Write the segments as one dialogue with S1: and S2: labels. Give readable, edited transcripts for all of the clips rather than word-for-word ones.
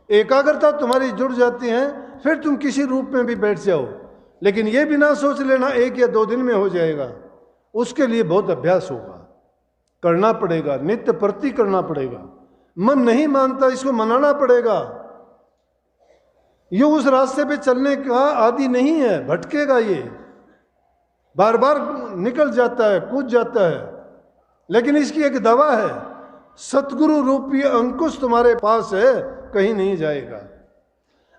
S1: एकाग्रता तुम्हारी जुड़ जाती है, फिर तुम किसी रूप में भी बैठ जाओ। लेकिन ये भी ना सोच लेना 1 या 2 दिन में हो जाएगा, उसके लिए बहुत अभ्यास होगा, करना पड़ेगा, नित्य प्रति करना पड़ेगा। मन नहीं मानता, इसको मनाना पड़ेगा। ये उस रास्ते पे चलने का आदि नहीं है, भटकेगा, ये बार बार निकल जाता है, कूद जाता है। लेकिन इसकी एक दवा है, सतगुरु रूपी अंकुश तुम्हारे पास है, कहीं नहीं जाएगा।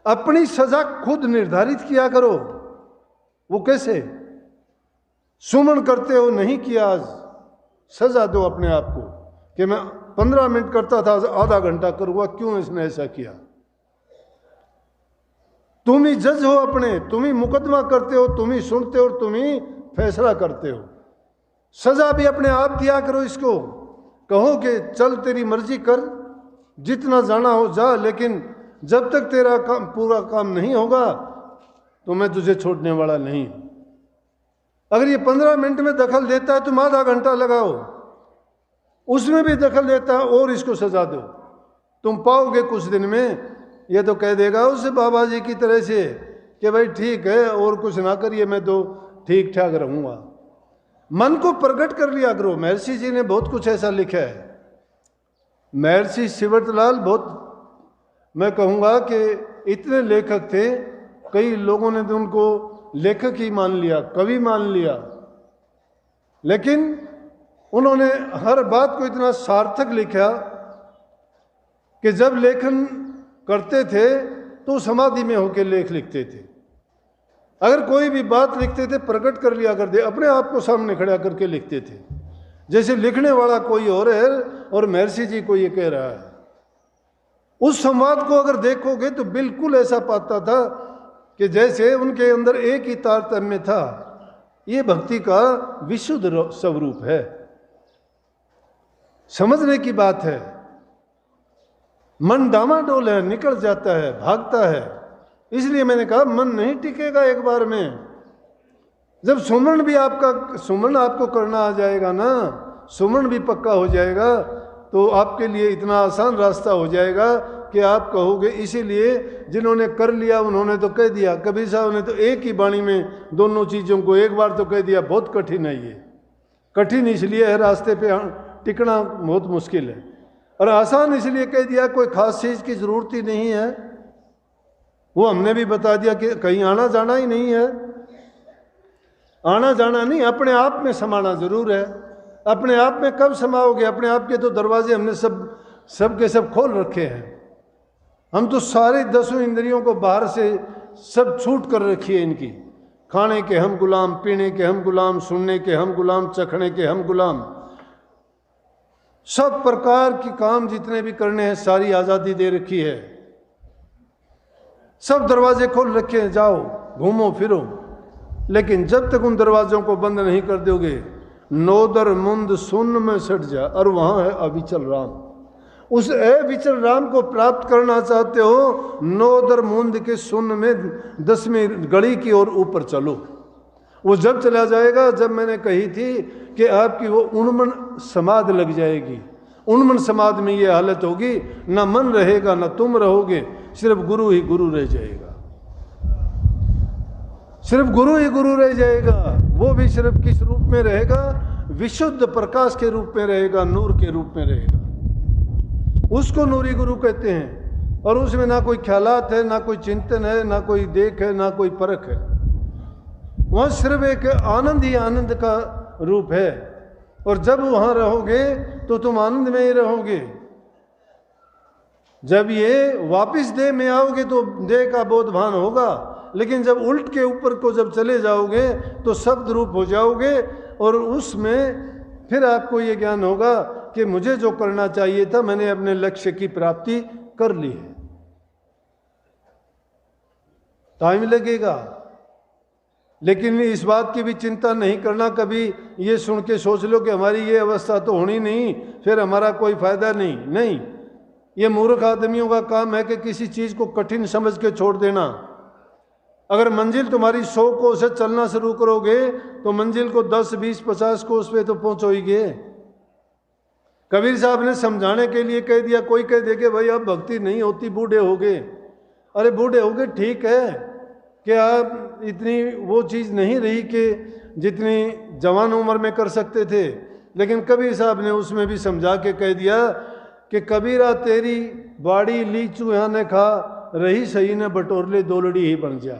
S1: अपनी सजा खुद निर्धारित किया करो। वो कैसे? सुमन करते हो, नहीं किया, आज सजा दो अपने आप को कि मैं 15 मिनट करता था, आधा घंटा करूंगा, क्यों इसने ऐसा किया? तुम ही जज हो अपने, तुम ही मुकदमा करते हो, तुम ही सुनते हो और तुम ही फैसला करते हो। सजा भी अपने आप दिया करो। इसको कहो कि चल तेरी मर्जी कर, जितना जाना हो जा, लेकिन जब तक तेरा काम पूरा काम नहीं होगा तो मैं तुझे छोड़ने वाला नहीं। अगर ये 15 मिनट में दखल देता है, तुम आधा घंटा लगाओ, उसमें भी दखल देता है और इसको सजा दो, तुम पाओगे कुछ दिन में ये तो कह देगा उस बाबा जी की तरह से कि भाई ठीक है और कुछ ना करिए, मैं तो ठीक ठाक रहूंगा। मन को प्रकट कर लिया करो। महर्षि जी ने बहुत कुछ ऐसा लिखा है। महर्षि शिवरतलाल बहुत, मैं कहूँगा कि इतने लेखक थे, कई लोगों ने तो उनको लेखक ही मान लिया, कवि मान लिया, लेकिन उन्होंने हर बात को इतना सार्थक लिखा कि जब लेखन करते थे तो समाधि में होकर लेख लिखते थे। अगर कोई भी बात लिखते थे प्रकट कर लिया करते, अपने आप को सामने खड़ा करके लिखते थे, जैसे लिखने वाला कोई और है और महर्षि जी को ये कह रहा है। उस संवाद को अगर देखोगे तो बिल्कुल ऐसा पाता था कि जैसे उनके अंदर एक ही तारतम्य था। ये भक्ति का विशुद्ध स्वरूप है, समझने की बात है। मन डामाडोल है, निकल जाता है, भागता है। इसलिए मैंने कहा मन नहीं टिकेगा एक बार में। जब सुमरण भी सुमरण आपको करना आ जाएगा ना, सुमरण भी पक्का हो जाएगा, तो आपके लिए इतना आसान रास्ता हो जाएगा कि आप कहोगे। इसीलिए जिन्होंने कर लिया उन्होंने तो कह दिया, कबीर साहब ने तो एक ही वाणी में दोनों चीज़ों को एक बार तो कह दिया, बहुत कठिन है ये। कठिन इसलिए है, रास्ते पे टिकना बहुत मुश्किल है, और आसान इसलिए कह दिया कोई खास चीज़ की ज़रूरत ही नहीं है। वो हमने भी बता दिया कि कहीं आना जाना ही नहीं है। आना जाना नहीं, अपने आप में समाना जरूर है। अपने आप में कब समाओगे? अपने आप के तो दरवाजे हमने सब के सब खोल रखे हैं। हम तो सारे 10 इंद्रियों को बाहर से सब छूट कर रखी है इनकी। खाने के हम गुलाम, पीने के हम गुलाम, सुनने के हम गुलाम, चखने के हम गुलाम। सब प्रकार के काम जितने भी करने हैं सारी आज़ादी दे रखी है। सब दरवाजे खोल रखे हैं, जाओ घूमो फिरो। लेकिन जब तक उन दरवाजों को बंद नहीं कर दोगे, नोदर मुंद सुन्न में सट जा, और वहां है अविचल राम। उस अविचल राम को प्राप्त करना चाहते हो, नोदर मुंद के सुन्न में 10वीं गली की ओर ऊपर चलो। वो जब चला जाएगा, जब मैंने कही थी कि आपकी वो उन्मन समाध लग जाएगी। उन्मन समाध में ये हालत होगी, ना मन रहेगा ना तुम रहोगे, सिर्फ गुरु ही गुरु रह जाएगा। सिर्फ गुरु ही गुरु रह जाएगा। वो भी सिर्फ किस रूप में रहेगा? विशुद्ध प्रकाश के रूप में रहेगा, नूर के रूप में रहेगा। उसको नूरी गुरु कहते हैं। और उसमें ना कोई ख्यालात है, ना कोई चिंतन है, ना कोई देख है, ना कोई परख है। वहाँ सिर्फ एक आनंद ही आनंद का रूप है। और जब वहाँ रहोगे तो तुम आनंद में ही रहोगे। जब ये वापिस देह में आओगे तो देह का बोध भान होगा, लेकिन जब उल्ट के ऊपर को जब चले जाओगे तो शब्द रूप हो जाओगे। और उसमें फिर आपको ये ज्ञान होगा कि मुझे जो करना चाहिए था मैंने अपने लक्ष्य की प्राप्ति कर ली है। टाइम लगेगा, लेकिन इस बात की भी चिंता नहीं करना कभी ये सुन के सोच लो कि हमारी ये अवस्था तो होनी नहीं, फिर हमारा कोई फायदा नहीं। नहीं, ये मूर्ख आदमियों का काम है कि किसी चीज़ को कठिन समझ के छोड़ देना। अगर मंजिल तुम्हारी 100 कोस से चलना शुरू करोगे तो मंजिल को 10, 20, 50 कोस पे तो पहुंचोगे। कबीर साहब ने समझाने के लिए कह दिया, कोई कह दे कि भाई अब भक्ति नहीं होती, बूढ़े हो गए। अरे बूढ़े हो गए ठीक है, कि आप इतनी वो चीज़ नहीं रही कि जितनी जवान उम्र में कर सकते थे। लेकिन कबीर साहब ने उसमें भी समझा के कह दिया कि कबीरा तेरी बाड़ी ली चूहा ने खा, रही सही ने बटोरले दोलड़ी ही बन जा।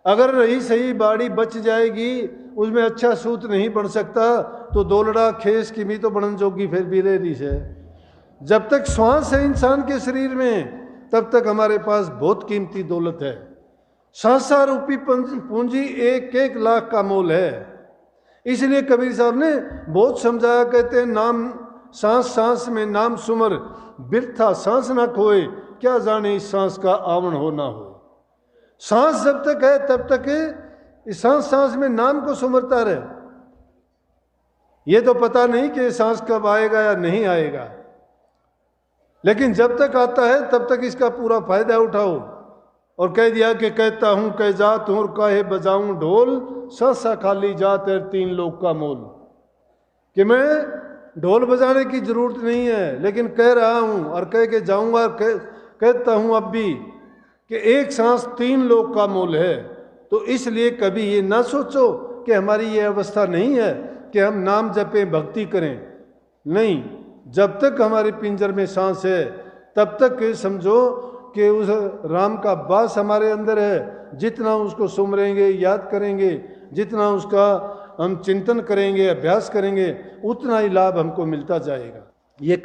S1: अगर रही सही बाड़ी बच जाएगी, उसमें अच्छा सूत नहीं बन सकता, तो दोलड़ा खेस की भी तो बनन जोगी फिर भी रही से। जब तक श्वास है इंसान के शरीर में, तब तक हमारे पास बहुत कीमती दौलत है। सांसा रूपी पूंजी 1-1 लाख का मोल है। इसलिए कबीर साहब ने बहुत समझाया, कहते हैं नाम सांस सांस में नाम सुमर, बिरथा सांस ना खोए, क्या जाने इस सांस का आवन हो ना हो। सांस जब तक है तब तक इस सांस सांस में नाम को सुमरता रहे। ये तो पता नहीं कि सांस कब आएगा या नहीं आएगा, लेकिन जब तक आता है तब तक इसका पूरा फायदा उठाओ। और कह दिया कि कहता हूं कह जात हूं और काहे बजाऊं ढोल, सांसा खाली जात है 3 लोग का मोल। कि मैं ढोल बजाने की जरूरत नहीं है, लेकिन कह रहा हूं और कह के जाऊंगा, कहता हूं अब भी कि एक सांस 3 लोग का मोल है। तो इसलिए कभी ये ना सोचो कि हमारी ये अवस्था नहीं है कि हम नाम जपें, भक्ति करें। नहीं, जब तक हमारे पिंजर में सांस है तब तक समझो कि उस राम का वास हमारे अंदर है। जितना उसको सुमरेंगे, याद करेंगे, जितना उसका हम चिंतन करेंगे, अभ्यास करेंगे, उतना ही लाभ हमको मिलता जाएगा। ये